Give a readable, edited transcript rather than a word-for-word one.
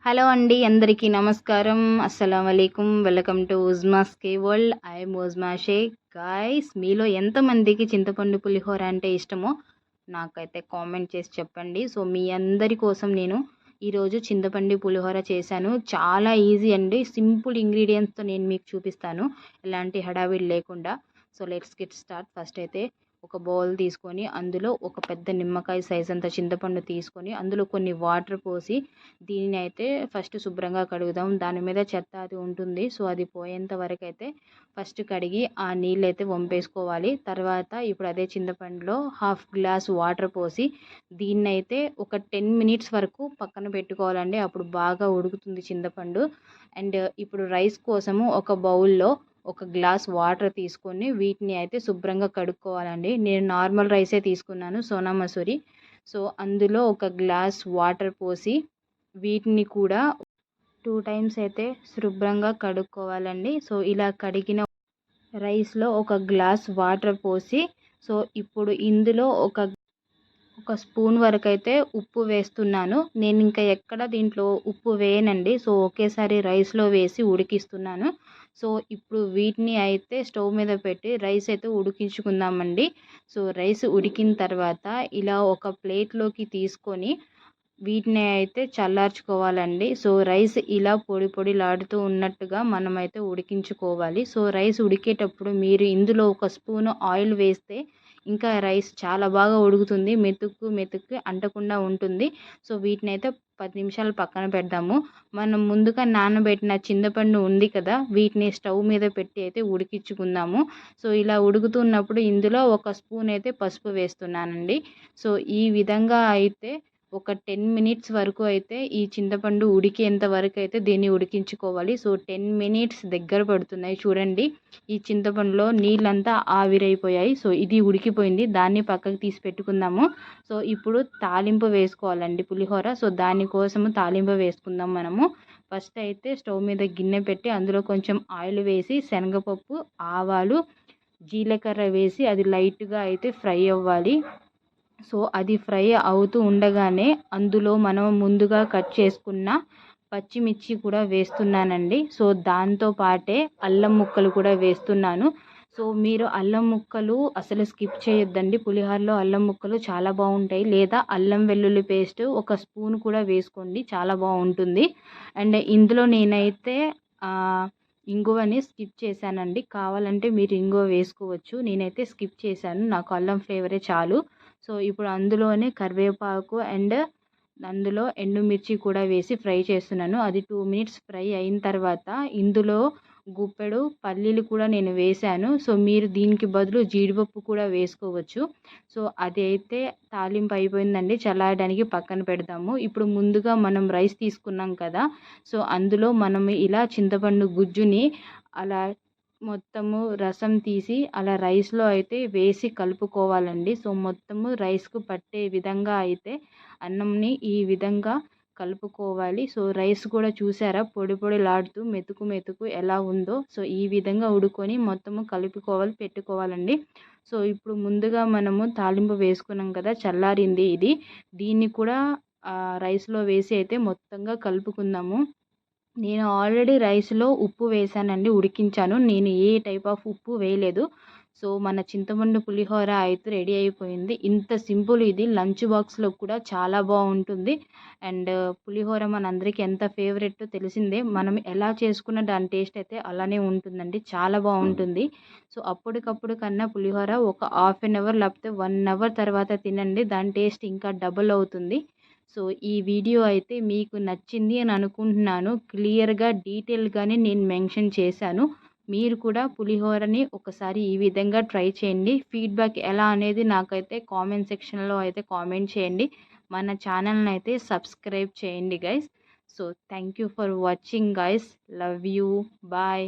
Hello అండి, అందరికీ నమస్కారం. అస్సలామలైకుం. వెల్కమ్ టు ఉజ్మాస్ కే world. I'm Uzma Sheikh. Guys, మీలో ఎంతమందికి చింతపండు పులిహోర అంటే ఇష్టమో నాకైతే కామెంట్ చేసి చెప్పండి. సో మీ అందరి కోసం నేను ఈరోజు చింతపండు పులిహోర చేశాను. చాలా ఈజీ అండి, సింపుల్ ఇంగ్రీడియంట్స్తో నేను మీకు చూపిస్తాను, ఎలాంటి హడావిడి లేకుండా. So let's get start. First అయితే ఒక బౌల్ తీసుకొని అందులో ఒక పెద్ద నిమ్మకాయ సైజ్ అంత చింతపండు తీసుకొని అందులో కొన్ని వాటర్ పోసి దీనిని అయితే ఫస్ట్ శుభ్రంగా కడుగుదాం. దాని మీద చెత్త అది ఉంటుంది, సో అది పోయేంత వరకు అయితే ఫస్ట్ కడిగి ఆ నీళ్ళు అయితే వంపేసుకోవాలి. తర్వాత ఇప్పుడు అదే చింతపండులో హాఫ్ గ్లాస్ వాటర్ పోసి దీన్ని అయితే ఒక 10 మినిట్స్ వరకు పక్కన పెట్టుకోవాలండి. అప్పుడు బాగా ఉడుకుతుంది చింతపండు. అండ్ ఇప్పుడు రైస్ కోసము ఒక బౌల్లో ఒక గ్లాస్ వాటర్ తీసుకొని వీటిని అయితే శుభ్రంగా కడుక్కోవాలండి. నేను నార్మల్ రైసే తీసుకున్నాను, సోనా మసూరి. సో అందులో ఒక గ్లాస్ వాటర్ పోసి వీటిని కూడా 2 టైమ్స్ అయితే శుభ్రంగా కడుక్కోవాలండి. సో ఇలా కడిగిన రైస్లో ఒక గ్లాస్ వాటర్ పోసి సో ఇప్పుడు ఇందులో ఒక స్పూన్ వరకు అయితే ఉప్పు వేస్తున్నాను. నేను ఇంకా ఎక్కడ దీంట్లో ఉప్పు వేయనండి. సో ఒకేసారి రైస్లో వేసి ఉడికిస్తున్నాను. సో ఇప్పుడు వీటిని అయితే స్టవ్ మీద పెట్టి రైస్ అయితే ఉడికించుకుందామండి. సో రైస్ ఉడికిన తర్వాత ఇలా ఒక ప్లేట్లోకి తీసుకొని వీటిని అయితే చల్లార్చుకోవాలండి. సో రైస్ ఇలా పొడి పొడిలాడుతూ ఉన్నట్టుగా మనమైతే ఉడికించుకోవాలి. సో రైస్ ఉడికేటప్పుడు మీరు ఇందులో ఒక స్పూను ఆయిల్ వేస్తే ఇంకా రైస్ చాలా బాగా ఉడుకుతుంది, మెతుకు అంటకుండా ఉంటుంది. సో వీటిని అయితే 10 నిమిషాలు పక్కన పెడదాము. మనం ముందుగా నానబెట్టిన చింతపండు ఉంది కదా, వీటిని స్టవ్ మీద పెట్టి అయితే ఉడికించుకుందాము. సో ఇలా ఉడుకుతున్నప్పుడు ఇందులో ఒక స్పూన్ అయితే పసుపు వేస్తున్నానండి. సో ఈ విధంగా అయితే ఒక 10 మినిట్స్ వరకు అయితే ఈ చింతపండు ఉడికేంత వరకు అయితే దీన్ని ఉడికించుకోవాలి. సో 10 మినిట్స్ దగ్గర పడుతున్నాయి చూడండి. ఈ చింతపండులో నీళ్ళంతా ఆవిరైపోయాయి. సో ఇది ఉడికిపోయింది, దాన్ని పక్కకు తీసి పెట్టుకుందాము. సో ఇప్పుడు తాలింపు వేసుకోవాలండి పులిహోర. సో దానికోసము తాలింపు వేసుకుందాం మనము. ఫస్ట్ అయితే స్టవ్ మీద గిన్నె పెట్టి అందులో కొంచెం ఆయిల్ వేసి శనగపప్పు, ఆవాలు, జీలకర్ర వేసి అది లైట్గా అయితే ఫ్రై అవ్వాలి. సో అది ఫ్రై అవుతూ ఉండగానే అందులో మనం ముందుగా కట్ చేసుకున్న పచ్చిమిర్చి కూడా వేస్తున్నానండి. సో దాంతో పాటే అల్లం ముక్కలు కూడా వేస్తున్నాను. సో మీరు అల్లం ముక్కలు అసలు స్కిప్ చేయొద్దండి. పులిహోరలో అల్లం ముక్కలు చాలా బాగుంటాయి. లేదా అల్లం వెల్లుల్లి పేస్ట్ ఒక స్పూన్ కూడా వేసుకోండి, చాలా బాగుంటుంది. అండ్ ఇందులో నేనైతే ఇంగువని స్కిప్ చేశానండి. కావాలంటే మీరు ఇంగువ వేసుకోవచ్చు, నేనైతే స్కిప్ చేశాను, నాకు అల్లం ఫ్లేవరే చాలు. సో ఇప్పుడు అందులోనే కరివేపాకు అండ్ అందులో ఎండుమిర్చి కూడా వేసి ఫ్రై చేస్తున్నాను. అది 2 మినిట్స్ ఫ్రై అయిన తర్వాత ఇందులో గుప్పెడు పల్లీలు కూడా నేను వేశాను. సో మీరు దీనికి బదులు జీడిపప్పు కూడా వేసుకోవచ్చు. సో అది అయితే తాలింపు అయిపోయిందండి, చల్లారడానికి పక్కన పెడదాము. ఇప్పుడు ముందుగా మనం రైస్ తీసుకున్నాం కదా, సో అందులో మనం ఇలా చింతపండు గుజ్జుని అలా మొత్తము రసం తీసి అలా రైస్లో అయితే వేసి కలుపుకోవాలండి. సో మొత్తము రైస్కు పట్టే విధంగా అయితే అన్నంని ఈ విధంగా కలుపుకోవాలి. సో రైస్ కూడా చూసారా పొడి పొడిలాడుతూ మెతుకు ఎలా ఉందో. సో ఈ విధంగా ఉడుకొని మొత్తము పెట్టుకోవాలండి. సో ఇప్పుడు ముందుగా మనము తాలింపు వేసుకున్నాం కదా, చల్లారింది ఇది, దీన్ని కూడా రైస్లో వేసి అయితే మొత్తంగా కలుపుకుందాము. నేను ఆల్రెడీ రైస్లో ఉప్పు వేసానండి, ఉడికించాను. నేను ఏ టైప్ ఆఫ్ ఉప్పు వేయలేదు. సో మన చింతపండు పులిహోర అయితే రెడీ అయిపోయింది. ఇంత సింపుల్, ఇది లంచ్ బాక్స్లో కూడా చాలా బాగుంటుంది. అండ్ పులిహోర మనందరికీ ఎంత ఫేవరెట్ తెలిసిందే. మనం ఎలా చేసుకున్న దాని టేస్ట్ అయితే అలానే ఉంటుందండి, చాలా బాగుంటుంది. సో అప్పటికప్పుడు కన్నా పులిహోర ఒక హాఫ్ అన్ అవర్ లేకపోతే 1 అవర్ తర్వాత తినండి, దాని టేస్ట్ ఇంకా డబుల్ అవుతుంది. సో ఈ వీడియో అయితే మీకు నచ్చింది అని అనుకుంటున్నాను. క్లియర్గా డీటెయిల్గానే నేను మెన్షన్ చేశాను. మీరు కూడా పులిహోరని ఒకసారి ఈ విధంగా ట్రై చేయండి. ఫీడ్బ్యాక్ ఎలా అనేది నాకైతే కామెంట్ సెక్షన్లో అయితే కామెంట్ చేయండి. మన ఛానల్ని అయితే సబ్స్క్రైబ్ చేయండి guys. So thank you for watching guys. Love you. Bye.